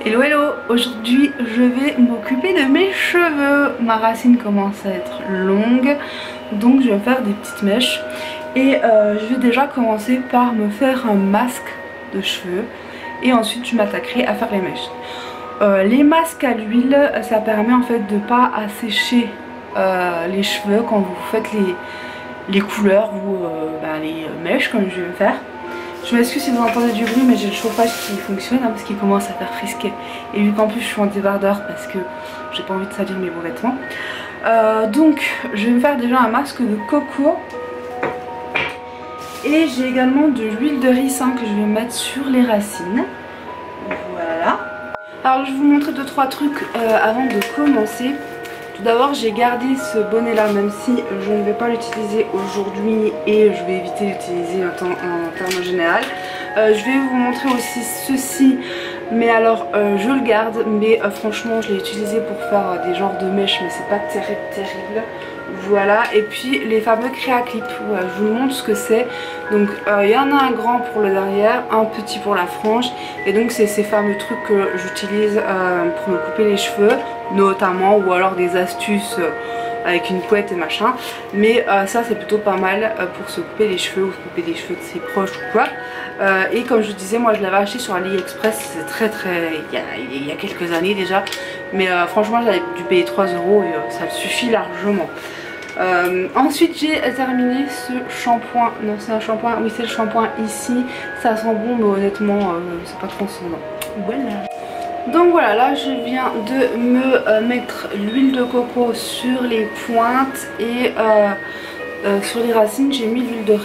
Hello hello, aujourd'hui je vais m'occuper de mes cheveux. Ma racine commence à être longue, donc je vais faire des petites mèches. Et je vais déjà commencer par me faire un masque de cheveux. Et ensuite je m'attaquerai à faire les mèches. Les masques à l'huile, ça permet en fait de pas assécher les cheveux quand vous faites les couleurs ou les mèches comme je vais faire. Je m'excuse si vous entendez du bruit, mais j'ai le chauffage qui fonctionne parce qu'il commence à faire frisquer. Et vu qu'en plus je suis en débardeur parce que j'ai pas envie de salir mes beaux vêtements. Donc je vais me faire déjà un masque de coco. Et j'ai également de l'huile de ricin que je vais mettre sur les racines. Voilà. Alors je vais vous montrer 2-3 trucs avant de commencer. Tout d'abord j'ai gardé ce bonnet là, même si je ne vais pas l'utiliser aujourd'hui et je vais éviter d'utiliser en termes général. Je vais vous montrer aussi ceci, mais alors je le garde, mais franchement je l'ai utilisé pour faire des genres de mèches, mais c'est pas terrible. Voilà, et puis les fameux créa clips, voilà, je vous montre ce que c'est. Donc il y en a un grand pour le derrière, un petit pour la frange, et donc c'est ces fameux trucs que j'utilise pour me couper les cheveux notamment, ou alors des astuces avec une couette et machin. Mais ça c'est plutôt pas mal pour se couper les cheveux ou se couper les cheveux de ses proches ou quoi. Et comme je disais, moi je l'avais acheté sur AliExpress, c'est il y a quelques années déjà, mais franchement j'avais dû payer 3 € et ça suffit largement. Ensuite j'ai terminé ce shampoing, non c'est un shampoing, oui c'est le shampoing ici, ça sent bon mais honnêtement c'est pas transcendant. Voilà. Donc voilà, là je viens de me mettre l'huile de coco sur les pointes et sur les racines j'ai mis l'huile de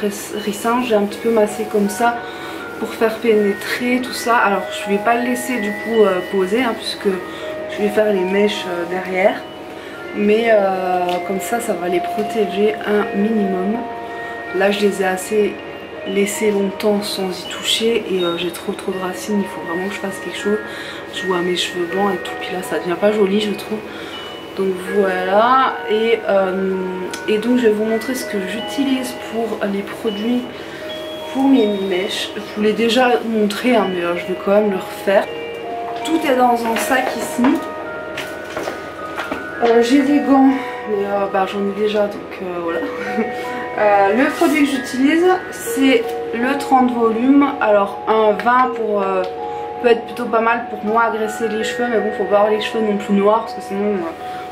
ricin, j'ai un petit peu massé comme ça pour faire pénétrer tout ça. Alors je vais pas le laisser du coup poser puisque je vais faire les mèches derrière. Mais comme ça va les protéger un minimum. Là je les ai assez laissés longtemps sans y toucher et j'ai trop de racines, il faut vraiment que je fasse quelque chose. Je vois mes cheveux blancs et tout, puis là ça devient pas joli je trouve. Donc voilà, et donc je vais vous montrer ce que j'utilise pour les produits pour mes mèches. Je vous l'ai déjà montré mais je vais quand même le refaire. Tout est dans un sac ici. J'ai des gants, mais j'en ai déjà donc voilà. Le produit que j'utilise c'est le 30 volumes. Alors un 20 peut être plutôt pas mal pour moins agresser les cheveux, mais bon faut pas avoir les cheveux non plus noirs parce que sinon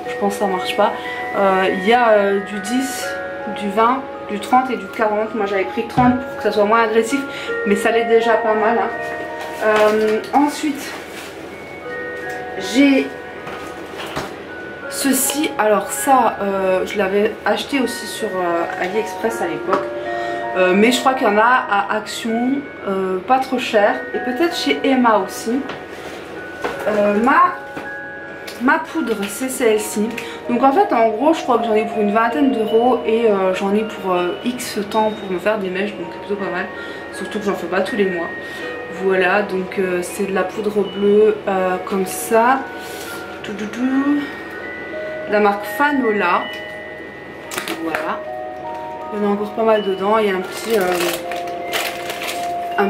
je pense que ça marche pas. Il y a du 10, du 20, du 30 et du 40. Moi j'avais pris 30 pour que ça soit moins agressif, mais ça l'est déjà pas mal. Ensuite j'ai ceci, alors ça je l'avais acheté aussi sur AliExpress à l'époque, mais je crois qu'il y en a à Action, pas trop cher, et peut-être chez Emma aussi. Ma poudre c'est celle-ci, donc en fait en gros je crois que j'en ai pour une vingtaine d'euros et j'en ai pour X temps pour me faire des mèches, donc plutôt pas mal, surtout que j'en fais pas tous les mois. Voilà, donc c'est de la poudre bleue comme ça, la marque Fanola. Voilà, il y en a encore pas mal dedans. Il y a un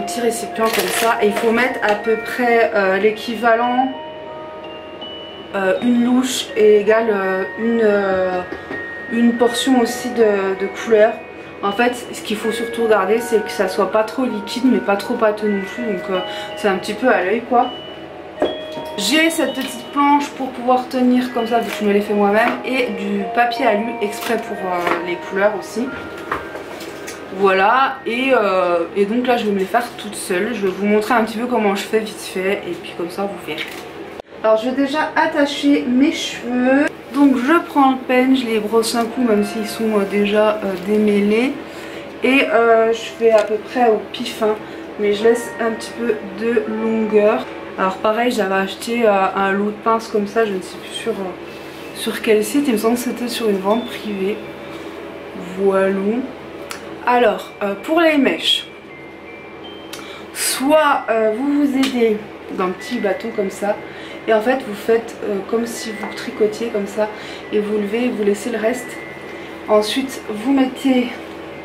petit récipient comme ça et il faut mettre à peu près l'équivalent, une louche et égale une portion aussi de couleur. En fait ce qu'il faut surtout regarder c'est que ça soit pas trop liquide mais pas trop pâteux non plus, donc c'est un petit peu à l'œil quoi. J'ai cette petite planche pour pouvoir tenir comme ça vu que je me l'ai fait moi-même, et du papier alu exprès pour les couleurs aussi. Voilà, et donc là je vais me les faire toute seule. Je vais vous montrer un petit peu comment je fais vite fait et puis comme ça vous verrez. Alors je vais déjà attacher mes cheveux. Donc je prends le peigne, je les brosse un coup même s'ils sont déjà démêlés. Et je fais à peu près au pif, mais je laisse un petit peu de longueur. Alors pareil j'avais acheté un lot de pinces comme ça, je ne sais plus sur quel site, il me semble que c'était sur une vente privée. Voilà. Alors pour les mèches, soit vous vous aidez d'un petit bâton comme ça et en fait vous faites comme si vous tricotiez comme ça et vous levez et vous laissez le reste. Ensuite vous mettez,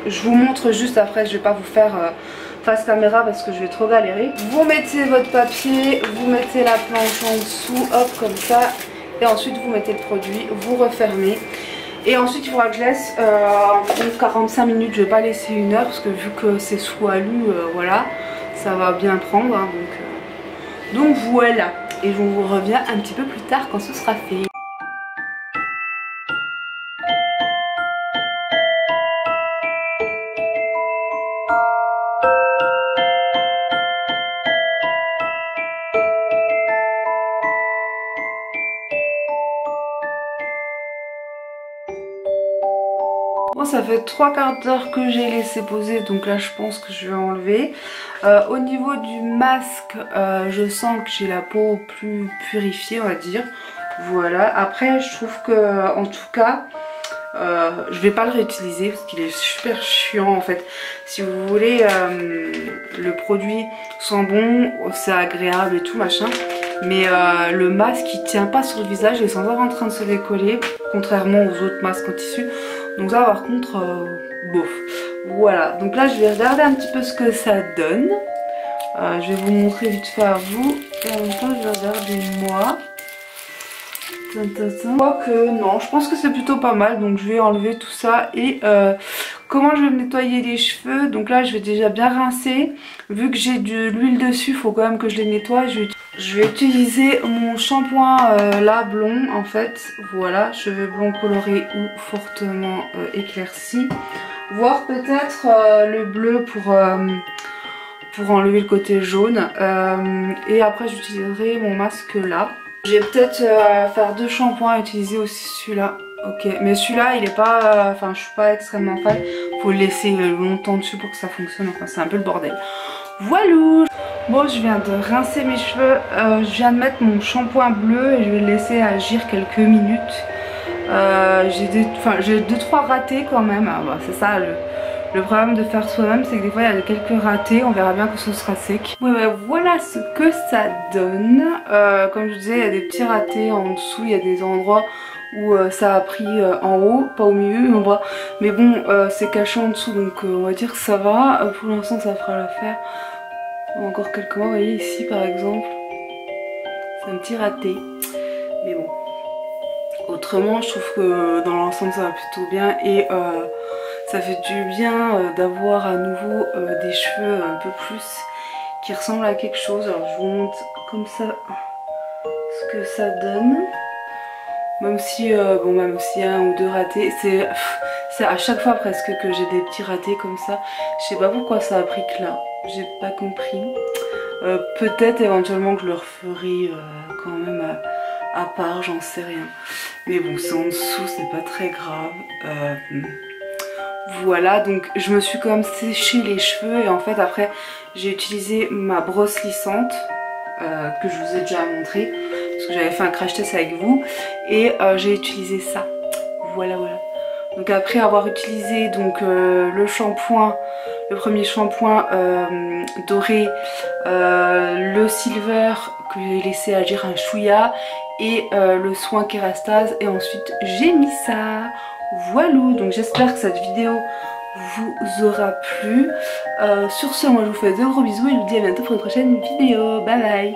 je vous montre juste après, je vais pas vous faire face caméra parce que je vais trop galérer. Vous mettez votre papier, vous mettez la planche en dessous, hop comme ça. Et ensuite vous mettez le produit, vous refermez. Et ensuite il faudra que je laisse environ 45 minutes, je vais pas laisser 1 heure parce que vu que c'est sous alu, voilà, ça va bien prendre. Hein, donc voilà. Et je vous reviens un petit peu plus tard quand ce sera fait. Bon, ça fait 3/4 d'heure que j'ai laissé poser, donc là je pense que je vais enlever. Au niveau du masque, je sens que j'ai la peau plus purifiée, on va dire. Voilà, après je trouve que en tout cas je vais pas le réutiliser parce qu'il est super chiant en fait. Si vous voulez le produit sent bon, c'est agréable et tout machin, mais le masque il tient pas sur le visage, il est sans arrêt en train de se décoller, contrairement aux autres masques en tissu. Donc ça par contre bof. Voilà, donc là je vais regarder un petit peu ce que ça donne. Je vais vous montrer vite fait à vous et en même temps je vais regarder moi. Je crois que non, je pense que c'est plutôt pas mal, donc je vais enlever tout ça. Et comment je vais me nettoyer les cheveux? Donc là je vais déjà bien rincer, vu que j'ai de l'huile dessus, il faut quand même que je les nettoie. Je vais utiliser mon shampoing là blond en fait, voilà, cheveux blonds colorés ou fortement éclaircis, voire peut-être le bleu pour enlever le côté jaune. Et après j'utiliserai mon masque là. Je vais peut-être faire 2 shampoings, utiliser aussi celui-là. Ok, mais celui-là il est pas, enfin je suis pas extrêmement fan, faut le laisser longtemps dessus pour que ça fonctionne, enfin c'est un peu le bordel. Voilà. Bon, je viens de rincer mes cheveux, je viens de mettre mon shampoing bleu et je vais le laisser agir quelques minutes. J'ai 2-3 ratés quand même, ah, bah, c'est ça le problème de faire soi-même, c'est que des fois il y a quelques ratés, on verra bien quand ce sera sec. Ouais, voilà ce que ça donne. Comme je disais, il y a des petits ratés en dessous, il y a des endroits où ça a pris en haut, pas au milieu, en bas. Mais bon, c'est caché en dessous, donc on va dire que ça va. Pour l'instant ça fera l'affaire. Encore quelques mois, vous voyez ici par exemple, c'est un petit raté. Mais bon, autrement je trouve que dans l'ensemble ça va plutôt bien. Et ça fait du bien d'avoir à nouveau des cheveux un peu plus qui ressemblent à quelque chose. Alors je vous montre comme ça ce que ça donne. Même si bon, même s'il y a 1 ou 2 ratés, c'est à chaque fois presque que j'ai des petits ratés comme ça. Je sais pas pourquoi ça a pris que là, j'ai pas compris. Peut-être éventuellement que je le referai quand même à part, j'en sais rien. Mais bon, c'est en dessous, c'est pas très grave. Voilà, donc je me suis quand même séché les cheveux et en fait après j'ai utilisé ma brosse lissante que je vous ai déjà montré parce que j'avais fait un crash test avec vous et j'ai utilisé ça. Voilà. Donc après avoir utilisé donc le shampoing, le premier shampoing doré, le silver que j'ai laissé agir un chouïa et le soin Kérastase, et ensuite j'ai mis ça. Voilà, donc j'espère que cette vidéo vous aura plu. Sur ce, moi je vous fais de gros bisous et je vous dis à bientôt pour une prochaine vidéo. Bye bye.